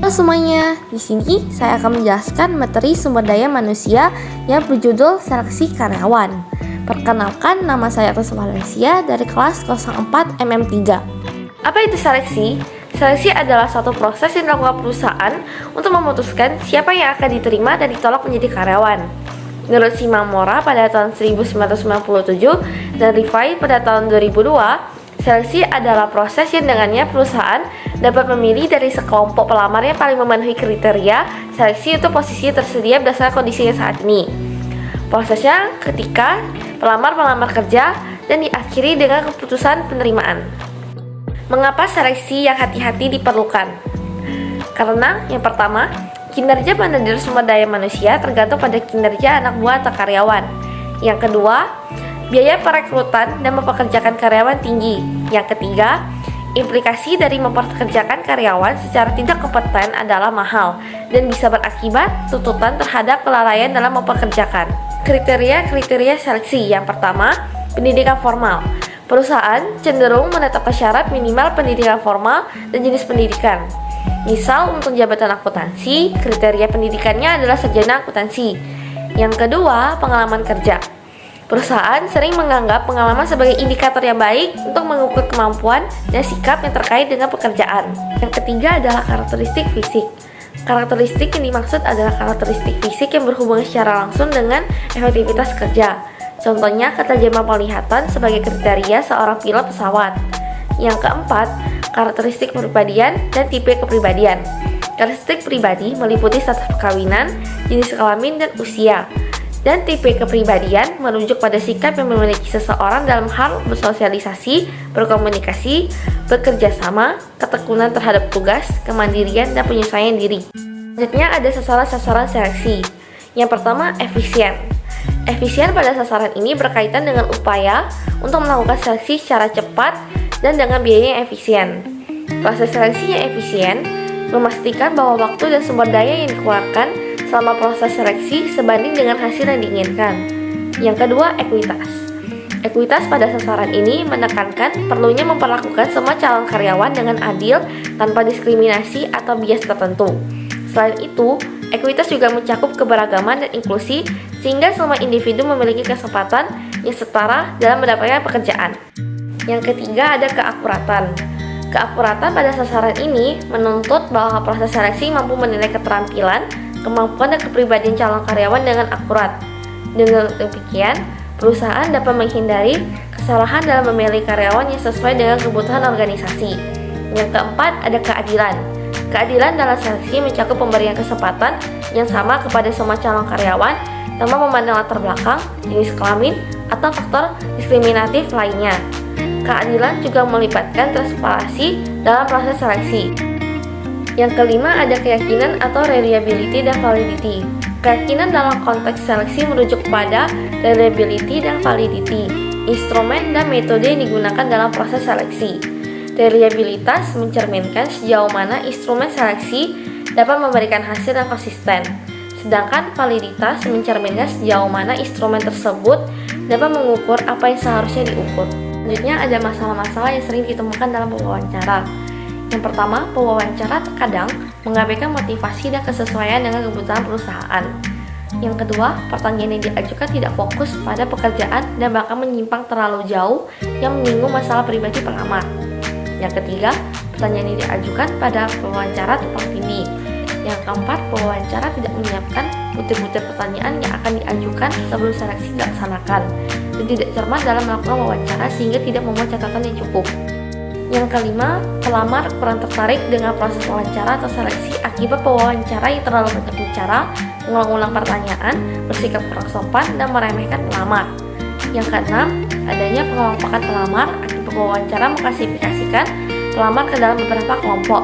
Halo semuanya, di sini saya akan menjelaskan materi sumber daya manusia yang berjudul seleksi karyawan. Perkenalkan, nama saya Agus Valencia dari kelas 04 MM3. Apa itu seleksi? Seleksi adalah suatu proses yang dilakukan perusahaan untuk memutuskan siapa yang akan diterima dan ditolak menjadi karyawan. Menurut Shimamura pada tahun 1997 dan Rifai pada tahun 2002, seleksi adalah proses yang dengannya perusahaan dapat memilih dari sekelompok pelamar yang paling memenuhi kriteria seleksi untuk posisi tersedia berdasarkan kondisinya saat ini. Prosesnya ketika pelamar melamar kerja dan diakhiri dengan keputusan penerimaan. Mengapa seleksi yang hati-hati diperlukan? Karena yang pertama, kinerja manajer sumber daya manusia tergantung pada kinerja anak buah atau karyawan. Yang kedua, biaya perekrutan dan mempekerjakan karyawan tinggi. Yang ketiga, implikasi dari mempekerjakan karyawan secara tidak kompeten adalah mahal dan bisa berakibat tuntutan terhadap kelalaian dalam mempekerjakan. Kriteria seleksi. Yang pertama, pendidikan formal. Perusahaan cenderung menetapkan syarat minimal pendidikan formal dan jenis pendidikan. Misal untuk jabatan akuntansi, kriteria pendidikannya adalah sarjana akuntansi. Yang kedua, pengalaman kerja. Perusahaan sering menganggap pengalaman sebagai indikator yang baik untuk mengukur kemampuan dan sikap yang terkait dengan pekerjaan. Yang ketiga adalah karakteristik fisik. Karakteristik yang dimaksud adalah karakteristik fisik yang berhubungan secara langsung dengan efektivitas kerja. Contohnya ketajaman penglihatan sebagai kriteria seorang pilot pesawat. Yang keempat, karakteristik kepribadian dan tipe kepribadian. Karakteristik pribadi meliputi status perkawinan, jenis kelamin, dan usia. Dan tipe kepribadian merujuk pada sikap yang memiliki seseorang dalam hal bersosialisasi, berkomunikasi, bekerja sama, ketekunan terhadap tugas, kemandirian, dan penyesuaian diri. Selanjutnya ada sasaran-sasaran seleksi. Yang pertama, efisien. Efisien pada sasaran ini berkaitan dengan upaya untuk melakukan seleksi secara cepat dan dengan biaya yang efisien. Proses seleksi yang efisien memastikan bahwa waktu dan sumber daya yang dikeluarkan selama proses seleksi sebanding dengan hasil yang diinginkan. Yang kedua, ekuitas. Ekuitas pada sasaran ini menekankan perlunya memperlakukan semua calon karyawan dengan adil tanpa diskriminasi atau bias tertentu. Selain itu, ekuitas juga mencakup keberagaman dan inklusi sehingga semua individu memiliki kesempatan yang setara dalam mendapatkan pekerjaan. Yang ketiga ada keakuratan. Keakuratan pada sasaran ini menuntut bahwa proses seleksi mampu menilai keterampilan, kemampuan dan kepribadian calon karyawan dengan akurat. Dengan demikian, perusahaan dapat menghindari kesalahan dalam memilih karyawan yang sesuai dengan kebutuhan organisasi. Yang keempat ada keadilan. Keadilan dalam seleksi mencakup pemberian kesempatan yang sama kepada semua calon karyawan tanpa memandang latar belakang, jenis kelamin, atau faktor diskriminatif lainnya. Keadilan juga melibatkan transparansi dalam proses seleksi. Yang kelima ada keyakinan atau reliability dan validity. Keyakinan dalam konteks seleksi merujuk pada reliability dan validity, instrumen dan metode yang digunakan dalam proses seleksi. Reliabilitas mencerminkan sejauh mana instrumen seleksi dapat memberikan hasil yang konsisten, sedangkan validitas mencerminkan sejauh mana instrumen tersebut dapat mengukur apa yang seharusnya diukur. Selanjutnya ada masalah-masalah yang sering ditemukan dalam pewawancara. Yang pertama, pewawancara terkadang mengabaikan motivasi dan kesesuaian dengan kebutuhan perusahaan. Yang kedua, pertanyaan yang diajukan tidak fokus pada pekerjaan dan bahkan menyimpang terlalu jauh yang menyinggung masalah pribadi pelamar. Yang ketiga, pertanyaan yang diajukan pada pewawancara tumpang tindih. Yang keempat, pewawancara tidak menyiapkan butir-butir pertanyaan yang akan diajukan sebelum seleksi dilaksanakan dan tidak cermat dalam melakukan wawancara sehingga tidak membuat catatan yang cukup. Yang kelima, pelamar kurang tertarik dengan proses wawancara atau seleksi akibat pewawancara yang terlalu banyak bicara, mengulang-ulang pertanyaan, bersikap kurang sopan, dan meremehkan pelamar. Yang keenam, adanya pengelompokan pelamar akibat wawancara mengklasifikasikan pelamar ke dalam beberapa kelompok.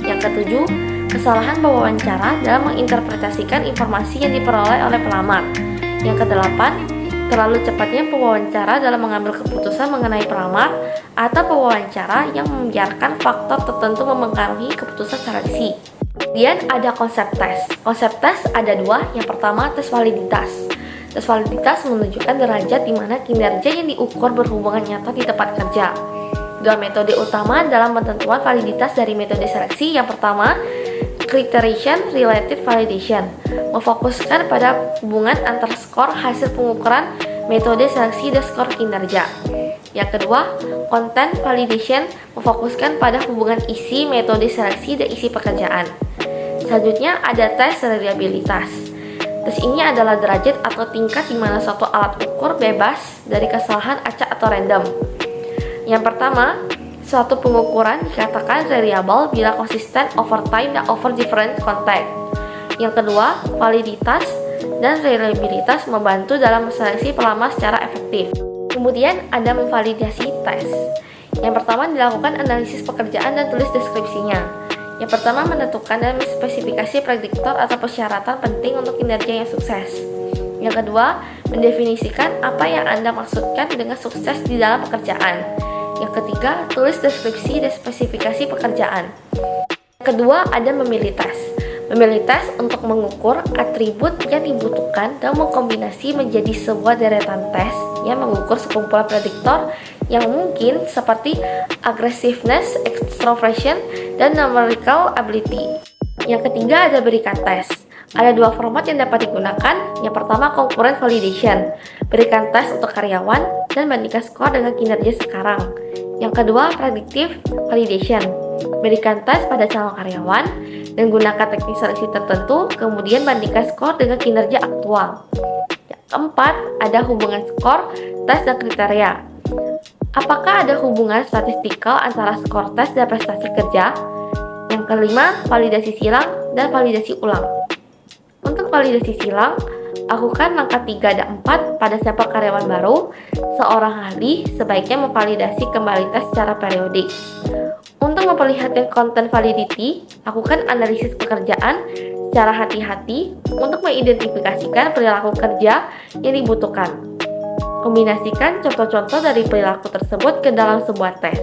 Yang ketujuh, kesalahan pewawancara dalam menginterpretasikan informasi yang diperoleh oleh pelamar. Yang kedelapan, terlalu cepatnya pewawancara dalam mengambil keputusan mengenai pelamar atau pewawancara yang membiarkan faktor tertentu memengaruhi keputusan seleksi. Kemudian ada konsep tes. Konsep tes ada dua. Yang pertama, tes validitas. Tes validitas menunjukkan derajat di mana kinerja yang diukur berhubungan nyata di tempat kerja. Dua metode utama dalam penentuan validitas dari metode seleksi. Yang pertama, Criterion Related Validation memfokuskan pada hubungan antar skor hasil pengukuran metode seleksi dan skor kinerja. Yang kedua, Content Validation memfokuskan pada hubungan isi metode seleksi dan isi pekerjaan. Selanjutnya ada tes reliabilitas. Tes ini adalah derajat atau tingkat di mana suatu alat ukur bebas dari kesalahan acak atau random. Yang pertama, suatu pengukuran dikatakan reliable bila konsisten over time dan over different context. Yang kedua, validitas dan reliabilitas membantu dalam seleksi pelama secara efektif. Kemudian ada memvalidasi tes. Yang pertama dilakukan analisis pekerjaan dan tulis deskripsinya. Yang pertama menentukan dan spesifikasi prediktor atau persyaratan penting untuk kinerja yang sukses. Yang kedua, mendefinisikan apa yang Anda maksudkan dengan sukses di dalam pekerjaan. Yang ketiga, tulis deskripsi dan spesifikasi pekerjaan. Yang kedua, ada memilih tes. Memilih tes untuk mengukur atribut yang dibutuhkan dan mengkombinasi menjadi sebuah deretan tes yang mengukur sekumpulan prediktor yang mungkin seperti aggressiveness, extroversion, dan numerical ability. Yang ketiga ada berikan tes. Ada dua format yang dapat digunakan. Yang pertama concurrent validation, berikan tes untuk karyawan dan bandingkan skor dengan kinerja sekarang. Yang kedua predictive validation, berikan tes pada calon karyawan dan gunakan teknik seleksi tertentu, kemudian bandingkan skor dengan kinerja aktual. Yang keempat ada hubungan skor, tes, dan kriteria. Apakah ada hubungan statistikal antara skor tes dan prestasi kerja? Yang kelima, validasi silang dan validasi ulang. Untuk validasi silang, lakukan langkah 3 dan 4 pada sampel karyawan baru. Seorang ahli sebaiknya memvalidasi kembali tes secara periodik. Untuk memperlihatkan content validity, lakukan analisis pekerjaan secara hati-hati untuk mengidentifikasikan perilaku kerja yang dibutuhkan. Kombinasikan contoh-contoh dari perilaku tersebut ke dalam sebuah tes.